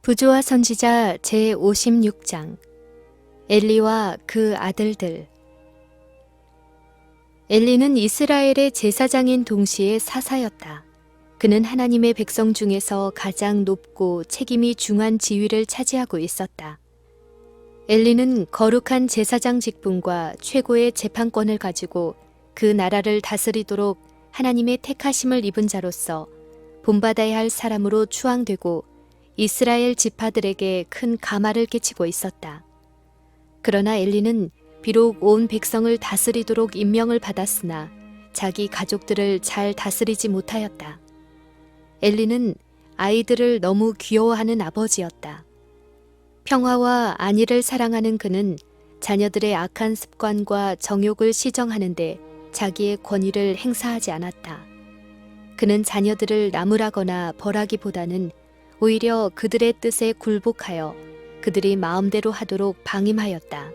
부조와 선지자 제56장 엘리와 그 아들들. 엘리는 이스라엘의 제사장인 동시에 사사였다. 그는 하나님의 백성 중에서 가장 높고 책임이 중한 지위를 차지하고 있었다. 엘리는 거룩한 제사장 직분과 최고의 재판권을 가지고 그 나라를 다스리도록 하나님의 택하심을 입은 자로서 본받아야 할 사람으로 추앙되고 이스라엘 지파들에게 큰 가마를 끼치고 있었다. 그러나 엘리는 비록 온 백성을 다스리도록 임명을 받았으나 자기 가족들을 잘 다스리지 못하였다. 엘리는 아이들을 너무 귀여워하는 아버지였다. 평화와 안위를 사랑하는 그는 자녀들의 악한 습관과 정욕을 시정하는데 자기의 권위를 행사하지 않았다. 그는 자녀들을 나무라거나 벌하기보다는 오히려 그들의 뜻에 굴복하여 그들이 마음대로 하도록 방임하였다.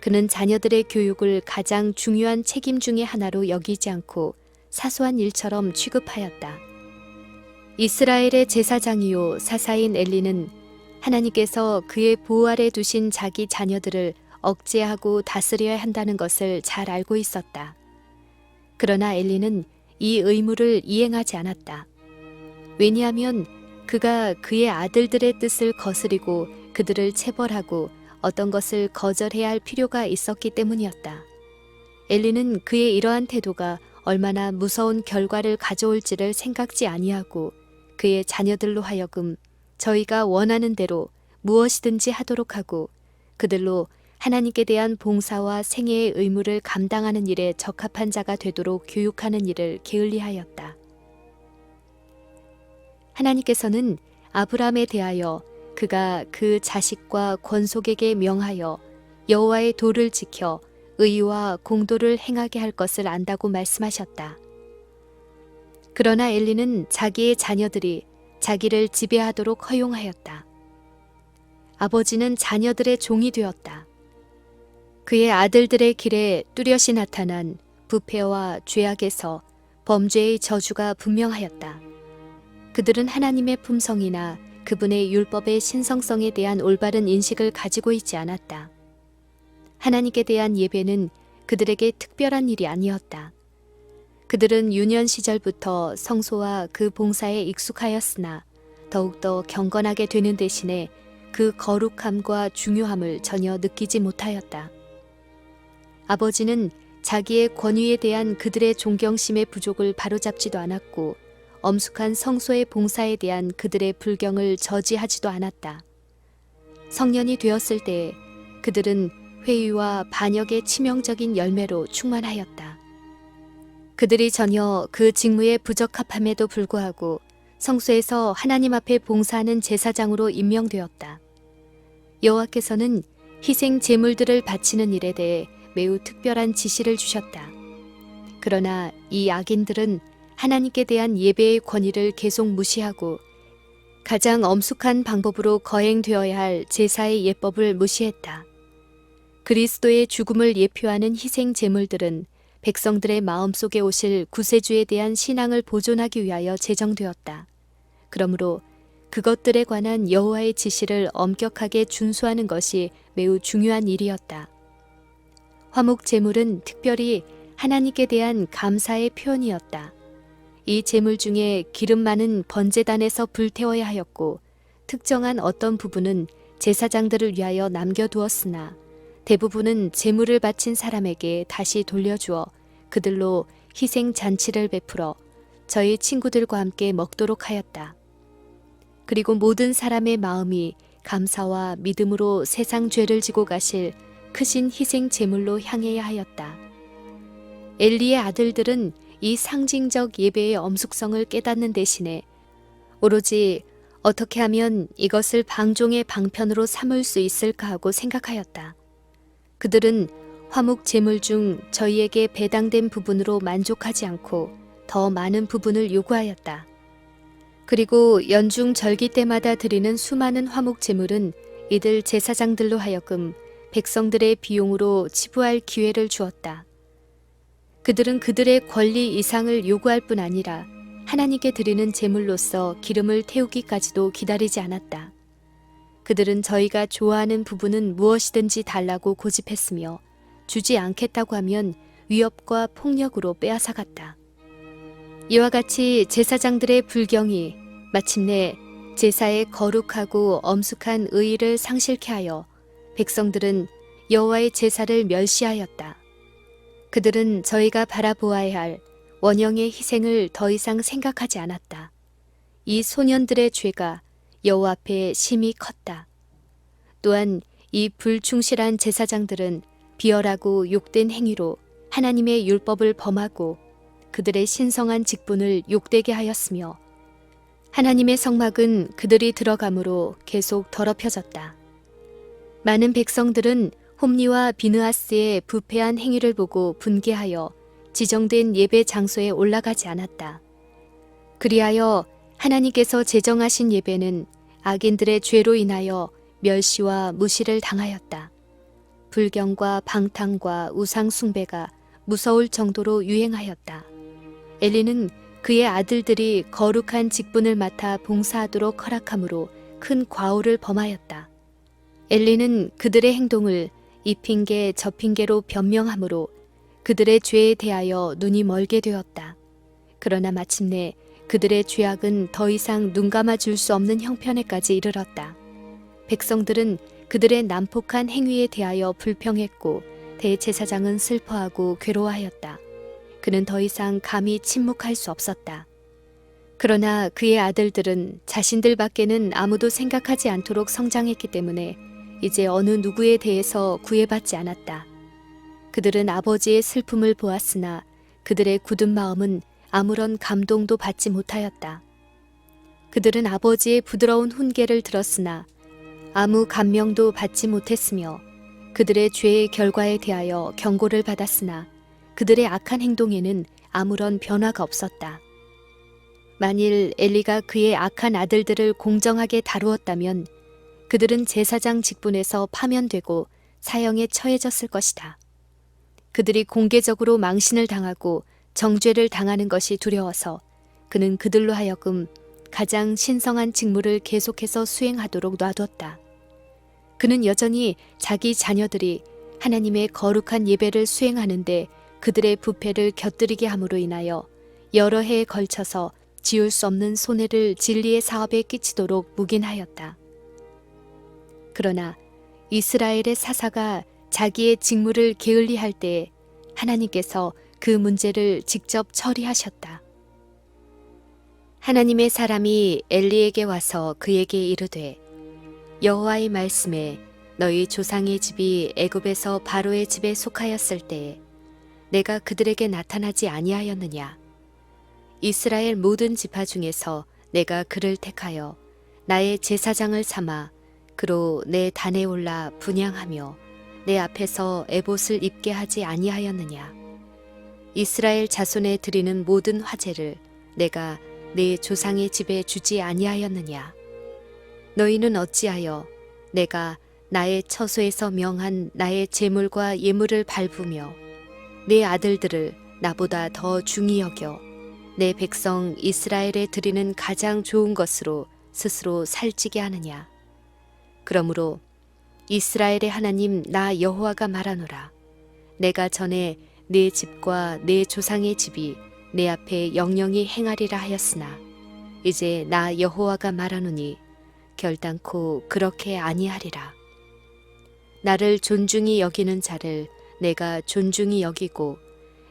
그는 자녀들의 교육을 가장 중요한 책임 중의 하나로 여기지 않고 사소한 일처럼 취급하였다. 이스라엘의 제사장이요 사사인 엘리는 하나님께서 그의 보호 아래 두신 자기 자녀들을 억제하고 다스려야 한다는 것을 잘 알고 있었다. 그러나 엘리는 이 의무를 이행하지 않았다. 왜냐하면 그가 그의 아들들의 뜻을 거스리고 그들을 체벌하고 어떤 것을 거절해야 할 필요가 있었기 때문이었다. 엘리는 그의 이러한 태도가 얼마나 무서운 결과를 가져올지를 생각지 아니하고 그의 자녀들로 하여금 저희가 원하는 대로 무엇이든지 하도록 하고 그들로 하나님께 대한 봉사와 생애의 의무를 감당하는 일에 적합한 자가 되도록 교육하는 일을 게을리하였다. 하나님께서는 아브라함에 대하여 그가 그 자식과 권속에게 명하여 여호와의 도를 지켜 의와 공도를 행하게 할 것을 안다고 말씀하셨다. 그러나 엘리는 자기의 자녀들이 자기를 지배하도록 허용하였다. 아버지는 자녀들의 종이 되었다. 그의 아들들의 길에 뚜렷이 나타난 부패와 죄악에서 범죄의 저주가 분명하였다. 그들은 하나님의 품성이나 그분의 율법의 신성성에 대한 올바른 인식을 가지고 있지 않았다. 하나님께 대한 예배는 그들에게 특별한 일이 아니었다. 그들은 유년 시절부터 성소와 그 봉사에 익숙하였으나 더욱더 경건하게 되는 대신에 그 거룩함과 중요함을 전혀 느끼지 못하였다. 아버지는 자기의 권위에 대한 그들의 존경심의 부족을 바로잡지도 않았고 엄숙한 성소의 봉사에 대한 그들의 불경을 저지하지도 않았다. 성년이 되었을 때에 그들은 회의와 반역의 치명적인 열매로 충만하였다. 그들이 전혀 그 직무에 부적합함에도 불구하고 성소에서 하나님 앞에 봉사하는 제사장으로 임명되었다. 여호와께서는 희생 제물들을 바치는 일에 대해 매우 특별한 지시를 주셨다. 그러나 이 악인들은 하나님께 대한 예배의 권위를 계속 무시하고 가장 엄숙한 방법으로 거행되어야 할 제사의 예법을 무시했다. 그리스도의 죽음을 예표하는 희생 제물들은 백성들의 마음속에 오실 구세주에 대한 신앙을 보존하기 위하여 제정되었다. 그러므로 그것들에 관한 여호와의 지시를 엄격하게 준수하는 것이 매우 중요한 일이었다. 화목 제물은 특별히 하나님께 대한 감사의 표현이었다. 이 제물 중에 기름 많은 번제단에서 불태워야 하였고 특정한 어떤 부분은 제사장들을 위하여 남겨두었으나 대부분은 제물을 바친 사람에게 다시 돌려주어 그들로 희생 잔치를 베풀어 저희 친구들과 함께 먹도록 하였다. 그리고 모든 사람의 마음이 감사와 믿음으로 세상 죄를 지고 가실 크신 희생 제물로 향해야 하였다. 엘리의 아들들은 이 상징적 예배의 엄숙성을 깨닫는 대신에 오로지 어떻게 하면 이것을 방종의 방편으로 삼을 수 있을까 하고 생각하였다. 그들은 화목 제물 중 저희에게 배당된 부분으로 만족하지 않고 더 많은 부분을 요구하였다. 그리고 연중 절기 때마다 드리는 수많은 화목 제물은 이들 제사장들로 하여금 백성들의 비용으로 치부할 기회를 주었다. 그들은 그들의 권리 이상을 요구할 뿐 아니라 하나님께 드리는 제물로서 기름을 태우기까지도 기다리지 않았다. 그들은 저희가 좋아하는 부분은 무엇이든지 달라고 고집했으며 주지 않겠다고 하면 위협과 폭력으로 빼앗아갔다. 이와 같이 제사장들의 불경이 마침내 제사의 거룩하고 엄숙한 의의를 상실케 하여 백성들은 여호와의 제사를 멸시하였다. 그들은 저희가 바라보아야 할 원형의 희생을 더 이상 생각하지 않았다. 이 소년들의 죄가 여호와 앞에 심히 컸다. 또한 이 불충실한 제사장들은 비열하고 욕된 행위로 하나님의 율법을 범하고 그들의 신성한 직분을 욕되게 하였으며 하나님의 성막은 그들이 들어감으로 계속 더럽혀졌다. 많은 백성들은 홈리와 비느하스의 부패한 행위를 보고 분개하여 지정된 예배 장소에 올라가지 않았다. 그리하여 하나님께서 제정하신 예배는 악인들의 죄로 인하여 멸시와 무시를 당하였다. 불경과 방탕과 우상 숭배가 무서울 정도로 유행하였다. 엘리는 그의 아들들이 거룩한 직분을 맡아 봉사하도록 허락함으로 큰 과오를 범하였다. 엘리는 그들의 행동을 이 핑계 저 핑계로 변명함으로 그들의 죄에 대하여 눈이 멀게 되었다. 그러나 마침내 그들의 죄악은 더 이상 눈 감아 줄 수 없는 형편에까지 이르렀다. 백성들은 그들의 난폭한 행위에 대하여 불평했고 대제사장은 슬퍼하고 괴로워하였다. 그는 더 이상 감히 침묵할 수 없었다. 그러나 그의 아들들은 자신들밖에는 아무도 생각하지 않도록 성장했기 때문에 이제 어느 누구에 대해서 구애받지 않았다. 그들은 아버지의 슬픔을 보았으나 그들의 굳은 마음은 아무런 감동도 받지 못하였다. 그들은 아버지의 부드러운 훈계를 들었으나 아무 감명도 받지 못했으며 그들의 죄의 결과에 대하여 경고를 받았으나 그들의 악한 행동에는 아무런 변화가 없었다. 만일 엘리가 그의 악한 아들들을 공정하게 다루었다면 그들은 제사장 직분에서 파면되고 사형에 처해졌을 것이다. 그들이 공개적으로 망신을 당하고 정죄를 당하는 것이 두려워서 그는 그들로 하여금 가장 신성한 직무를 계속해서 수행하도록 놔뒀다. 그는 여전히 자기 자녀들이 하나님의 거룩한 예배를 수행하는데 그들의 부패를 곁들이게 함으로 인하여 여러 해에 걸쳐서 지울 수 없는 손해를 진리의 사업에 끼치도록 묵인하였다. 그러나 이스라엘의 사사가 자기의 직무를 게을리할 때에 하나님께서 그 문제를 직접 처리하셨다. 하나님의 사람이 엘리에게 와서 그에게 이르되 여호와의 말씀에 너희 조상의 집이 애굽에서 바로의 집에 속하였을 때에 내가 그들에게 나타나지 아니하였느냐. 이스라엘 모든 지파 중에서 내가 그를 택하여 나의 제사장을 삼아 그로 내 단에 올라 분향하며 내 앞에서 에봇을 입게 하지 아니하였느냐. 이스라엘 자손에 드리는 모든 화제를 내가 내 조상의 집에 주지 아니하였느냐. 너희는 어찌하여 내가 나의 처소에서 명한 나의 제물과 예물을 밟으며 내 아들들을 나보다 더 중히 여겨 내 백성 이스라엘에 드리는 가장 좋은 것으로 스스로 살찌게 하느냐. 그러므로 이스라엘의 하나님 나 여호와가 말하노라. 내가 전에 내 집과 내 조상의 집이 내 앞에 영영히 행하리라 하였으나 이제 나 여호와가 말하노니 결단코 그렇게 아니하리라. 나를 존중히 여기는 자를 내가 존중히 여기고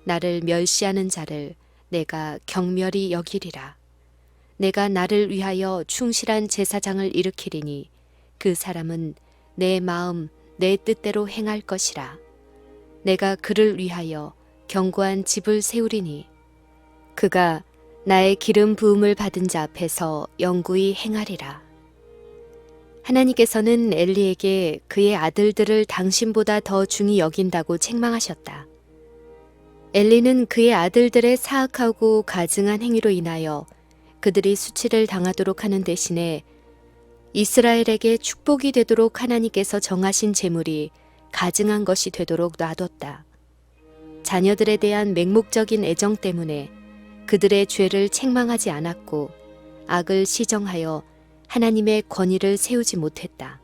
나를 멸시하는 자를 내가 경멸히 여기리라. 내가 나를 위하여 충실한 제사장을 일으키리니 그 사람은 내 마음 내 뜻대로 행할 것이라. 내가 그를 위하여 견고한 집을 세우리니 그가 나의 기름 부음을 받은 자 앞에서 영구히 행하리라. 하나님께서는 엘리에게 그의 아들들을 당신보다 더 중히 여긴다고 책망하셨다. 엘리는 그의 아들들의 사악하고 가증한 행위로 인하여 그들이 수치를 당하도록 하는 대신에 이스라엘에게 축복이 되도록 하나님께서 정하신 제물이 가증한 것이 되도록 놔뒀다. 자녀들에 대한 맹목적인 애정 때문에 그들의 죄를 책망하지 않았고 악을 시정하여 하나님의 권위를 세우지 못했다.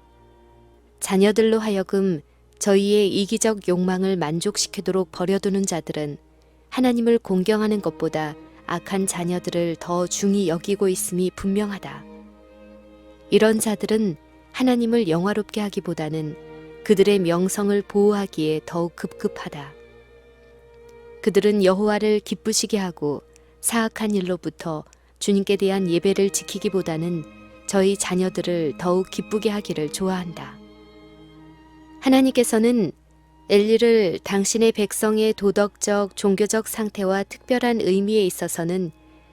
자녀들로 하여금 저희의 이기적 욕망을 만족시키도록 버려두는 자들은 하나님을 공경하는 것보다 악한 자녀들을 더 중히 여기고 있음이 분명하다. 이런 자들은 하나님을 영화롭게 하기보다는 그들의 명성을 보호하기에 더욱 급급하다. 그들은 여호와를 기쁘시게 하고 사악한 일로부터 주님께 대한 예배를 지키기보다는 저희 자녀들을 더욱 기쁘게 하기를 좋아한다. 하나님께서는 엘리를 당신의 백성의 도덕적, 종교적 상태와 특별한 의미에 있어서는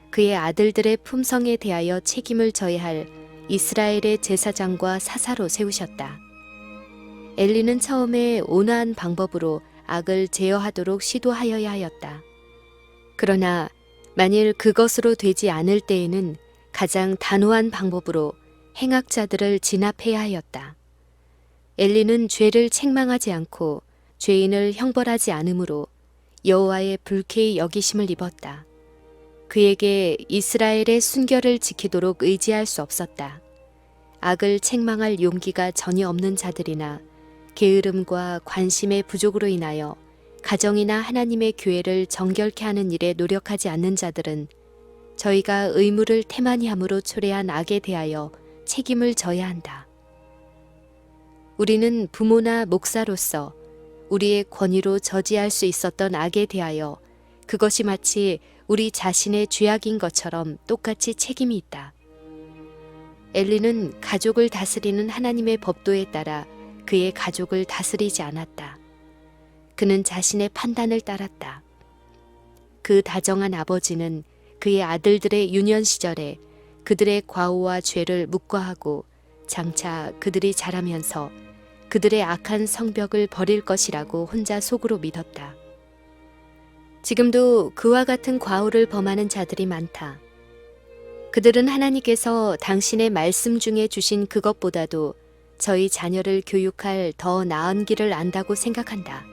그의 아들들의 품성에 대하여 책임을 져야 할 이스라엘의 제사장과 사사로 세우셨다. 엘리는 처음에 온화한 방법으로 악을 제어하도록 시도하여야 하였다. 그러나 만일 그것으로 되지 않을 때에는 가장 단호한 방법으로 행악자들을 진압해야 하였다. 엘리는 죄를 책망하지 않고 죄인을 형벌하지 않으므로 여호와의 불쾌히 여기심을 입었다. 그에게 이스라엘의 순결을 지키도록 의지할 수 없었다. 악을 책망할 용기가 전혀 없는 자들이나 게으름과 관심의 부족으로 인하여 가정이나 하나님의 교회를 정결케 하는 일에 노력하지 않는 자들은 저희가 의무를 태만히 함으로 초래한 악에 대하여 책임을 져야 한다. 우리는 부모나 목사로서 우리의 권위로 저지할 수 있었던 악에 대하여 그것이 마치 우리 자신의 죄악인 것처럼 똑같이 책임이 있다. 엘리는 가족을 다스리는 하나님의 법도에 따라 그의 가족을 다스리지 않았다. 그는 자신의 판단을 따랐다. 그 다정한 아버지는 그의 아들들의 유년 시절에 그들의 과오와 죄를 묵과하고 장차 그들이 자라면서 그들의 악한 성벽을 버릴 것이라고 혼자 속으로 믿었다. 지금도 그와 같은 과오를 범하는 자들이 많다. 그들은 하나님께서 당신의 말씀 중에 주신 그것보다도 저희 자녀를 교육할 더 나은 길을 안다고 생각한다.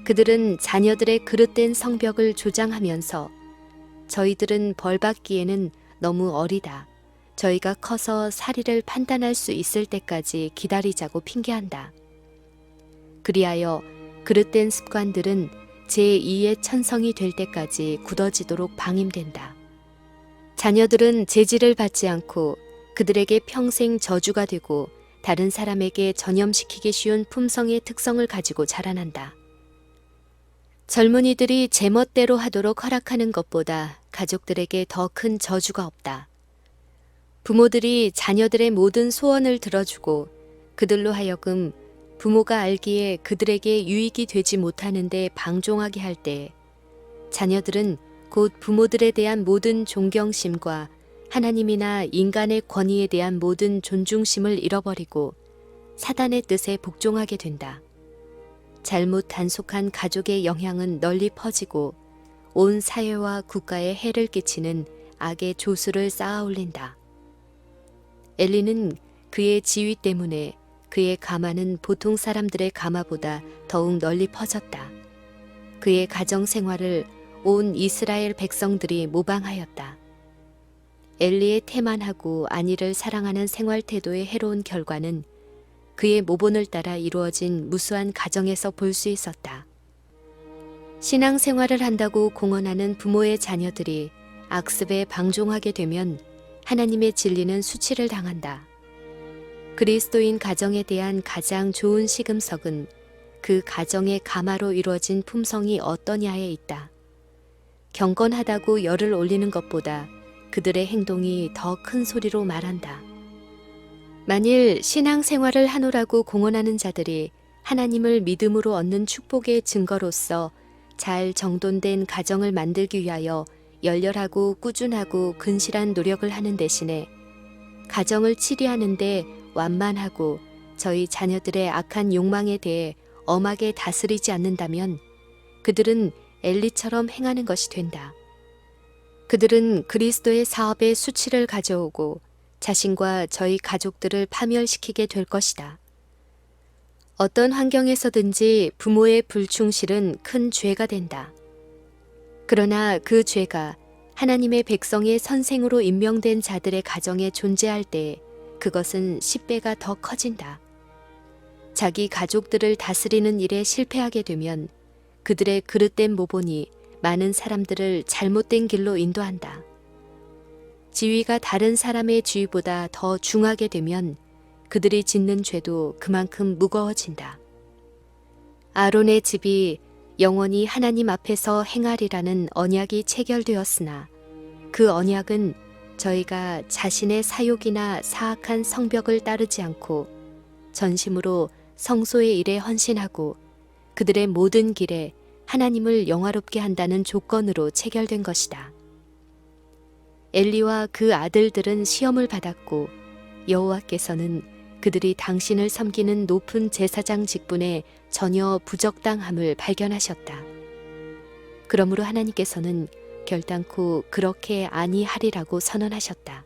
그들은 자녀들의 그릇된 성벽을 조장하면서 저희들은 벌받기에는 너무 어리다. 저희가 커서 사리를 판단할 수 있을 때까지 기다리자고 핑계한다. 그리하여 그릇된 습관들은 제2의 천성이 될 때까지 굳어지도록 방임된다. 자녀들은 제지를 받지 않고 그들에게 평생 저주가 되고 다른 사람에게 전염시키기 쉬운 품성의 특성을 가지고 자라난다. 젊은이들이 제멋대로 하도록 허락하는 것보다 가족들에게 더 큰 저주가 없다. 부모들이 자녀들의 모든 소원을 들어주고 그들로 하여금 부모가 알기에 그들에게 유익이 되지 못하는데 방종하게 할 때 자녀들은 곧 부모들에 대한 모든 존경심과 하나님이나 인간의 권위에 대한 모든 존중심을 잃어버리고 사단의 뜻에 복종하게 된다. 잘못 단속한 가족의 영향은 널리 퍼지고 온 사회와 국가에 해를 끼치는 악의 조수를 쌓아 올린다. 엘리는 그의 지위 때문에 그의 가마는 보통 사람들의 가마보다 더욱 널리 퍼졌다. 그의 가정 생활을 온 이스라엘 백성들이 모방하였다. 엘리의 태만하고 안위를 사랑하는 생활 태도의 해로운 결과는 그의 모본을 따라 이루어진 무수한 가정에서 볼 수 있었다. 신앙생활을 한다고 공언하는 부모의 자녀들이 악습에 방종하게 되면 하나님의 진리는 수치를 당한다. 그리스도인 가정에 대한 가장 좋은 시금석은 그 가정의 가마로 이루어진 품성이 어떠냐에 있다. 경건하다고 열을 올리는 것보다 그들의 행동이 더 큰 소리로 말한다. 만일 신앙생활을 하노라고 공언하는 자들이 하나님을 믿음으로 얻는 축복의 증거로서 잘 정돈된 가정을 만들기 위하여 열렬하고 꾸준하고 근실한 노력을 하는 대신에 가정을 치리하는데 완만하고 저희 자녀들의 악한 욕망에 대해 엄하게 다스리지 않는다면 그들은 엘리처럼 행하는 것이 된다. 그들은 그리스도의 사업에 수치를 가져오고 자신과 저희 가족들을 파멸시키게 될 것이다. 어떤 환경에서든지 부모의 불충실은 큰 죄가 된다. 그러나 그 죄가 하나님의 백성의 선생으로 임명된 자들의 가정에 존재할 때 그것은 10배가 더 커진다. 자기 가족들을 다스리는 일에 실패하게 되면 그들의 그릇된 모본이 많은 사람들을 잘못된 길로 인도한다. 지위가 다른 사람의 지위보다 더 중하게 되면 그들이 짓는 죄도 그만큼 무거워진다. 아론의 집이 영원히 하나님 앞에서 행하리라는 언약이 체결되었으나 그 언약은 저희가 자신의 사욕이나 사악한 성벽을 따르지 않고 전심으로 성소의 일에 헌신하고 그들의 모든 길에 하나님을 영화롭게 한다는 조건으로 체결된 것이다. 엘리와 그 아들들은 시험을 받았고 여호와께서는 그들이 당신을 섬기는 높은 제사장 직분에 전혀 부적당함을 발견하셨다. 그러므로 하나님께서는 결단코 그렇게 아니하리라고 선언하셨다.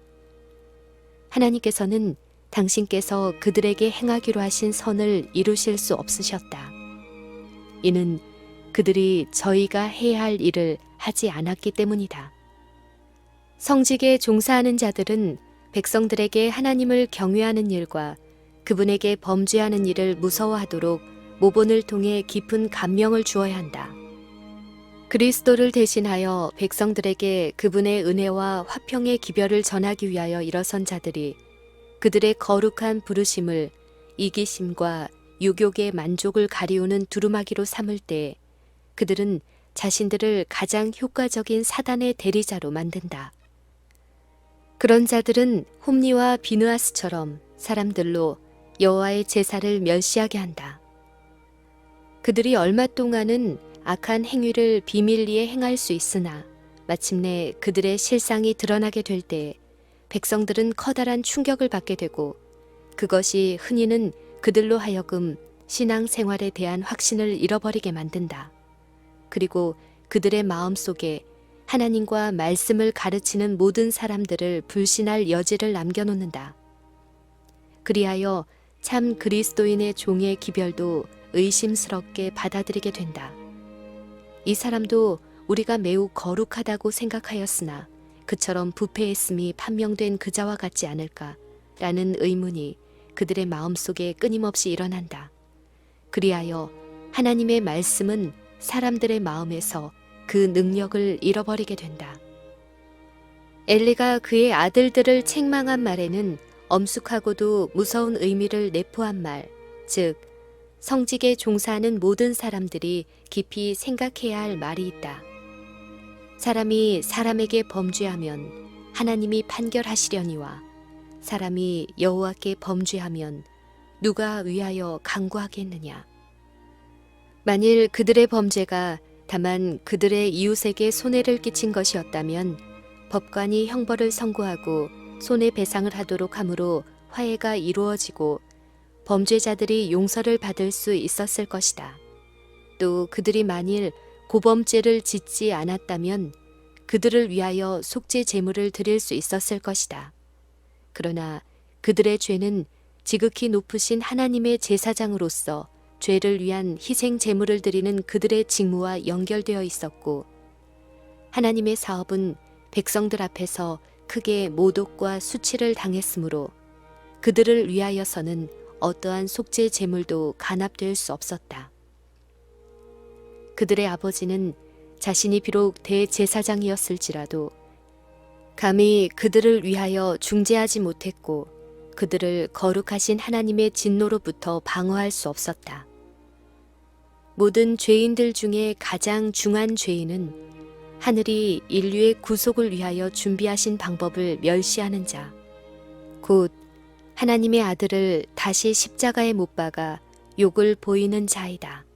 하나님께서는 당신께서 그들에게 행하기로 하신 선을 이루실 수 없으셨다. 이는 그들이 저희가 해야 할 일을 하지 않았기 때문이다. 성직에 종사하는 자들은 백성들에게 하나님을 경외하는 일과 그분에게 범죄하는 일을 무서워하도록 모본을 통해 깊은 감명을 주어야 한다. 그리스도를 대신하여 백성들에게 그분의 은혜와 화평의 기별을 전하기 위하여 일어선 자들이 그들의 거룩한 부르심을 이기심과 유욕의 만족을 가리우는 두루마기로 삼을 때 그들은 자신들을 가장 효과적인 사단의 대리자로 만든다. 그런 자들은 홈리와 비느하스처럼 사람들로 여호와의 제사를 멸시하게 한다. 그들이 얼마 동안은 악한 행위를 비밀리에 행할 수 있으나 마침내 그들의 실상이 드러나게 될 때 백성들은 커다란 충격을 받게 되고 그것이 흔히는 그들로 하여금 신앙생활에 대한 확신을 잃어버리게 만든다. 그리고 그들의 마음속에 하나님과 말씀을 가르치는 모든 사람들을 불신할 여지를 남겨놓는다. 그리하여 참 그리스도인의 종의 기별도 의심스럽게 받아들이게 된다. 이 사람도 우리가 매우 거룩하다고 생각하였으나 그처럼 부패했음이 판명된 그자와 같지 않을까라는 의문이 그들의 마음속에 끊임없이 일어난다. 그리하여 하나님의 말씀은 사람들의 마음에서 그 능력을 잃어버리게 된다. 엘리가 그의 아들들을 책망한 말에는 엄숙하고도 무서운 의미를 내포한 말, 즉 성직에 종사하는 모든 사람들이 깊이 생각해야 할 말이 있다. 사람이 사람에게 범죄하면 하나님이 판결하시려니와 사람이 여호와께 범죄하면 누가 위하여 강구하겠느냐. 만일 그들의 범죄가 다만 그들의 이웃에게 손해를 끼친 것이었다면 법관이 형벌을 선고하고 손해배상을 하도록 하므로 화해가 이루어지고 범죄자들이 용서를 받을 수 있었을 것이다. 또 그들이 만일 고범죄를 짓지 않았다면 그들을 위하여 속죄 제물을 드릴 수 있었을 것이다. 그러나 그들의 죄는 지극히 높으신 하나님의 제사장으로서 죄를 위한 희생 제물을 드리는 그들의 직무와 연결되어 있었고 하나님의 사업은 백성들 앞에서 크게 모독과 수치를 당했으므로 그들을 위하여서는 어떠한 속죄 제물도 간합될 수 없었다. 그들의 아버지는 자신이 비록 대제사장이었을지라도 감히 그들을 위하여 중재하지 못했고 그들을 거룩하신 하나님의 진노로부터 방어할 수 없었다. 모든 죄인들 중에 가장 중한 죄인은 하늘이 인류의 구속을 위하여 준비하신 방법을 멸시하는 자, 곧 하나님의 아들을 다시 십자가에 못 박아 욕을 보이는 자이다.